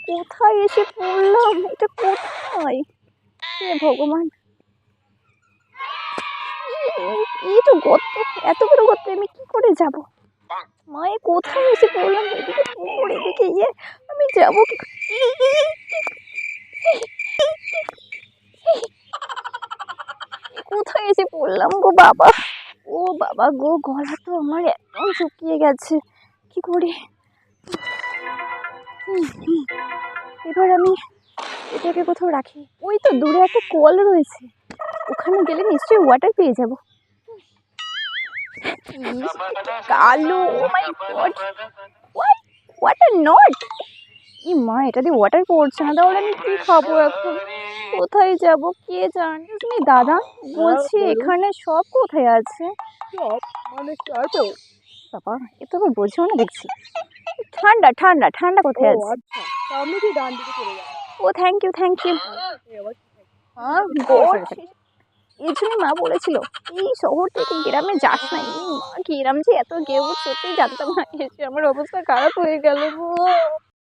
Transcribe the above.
কোথায় এসে পড়লাম? এটা কোথায়? হে ভগবান, এই তো গর্ত, এত বড় গর্তে আমি কি করে যাব? মায়ে কোথায় এসে পড়লাম? এদিকে পুকুর, এদিকে ইয়ে, আমি যাবো কি কোথায় এসে পড়লাম গো বাবা? ও বাবা গো, গলা তো আমার একদম শুকিয়ে গেছে, কি করি? এবার আমি এটাকে কোথাও রাখি। ওই তো দূরে একটা কল রয়েছে, ওখানে গেলে নিশ্চয়ই ওয়াটার পেয়ে যাবো। কালো, ও মাই গড, ওয়াটার নট। ই মা, এটা দিয়ে ওয়াটার পড়ছে না, তাহলে আমি কি খাবো এখন? কোথায় যাব কে জানে? তুমি দাদা, বলছি এখানে সব কোথায় আছে? মানে চাটো। বাবা, এ তো আবার বোঝেও না দেখছি। ঠান্ডা ঠান্ডা ঠান্ডা কোথায় আছে? আচ্ছা, সামনে দিয়ে ডান দিকে চলে যাও। ও থ্যাংক ইউ থ্যাংক ইউ। হ্যাঁ গড, এই জন্যই মা বলেছিল এই শহর থেকে গ্রামে যাস না। এই মা, গ্রাম যে এত গেউ, সত্যি জানতাম না, এসে আমার অবস্থা খারাপ হয়ে গেল গো।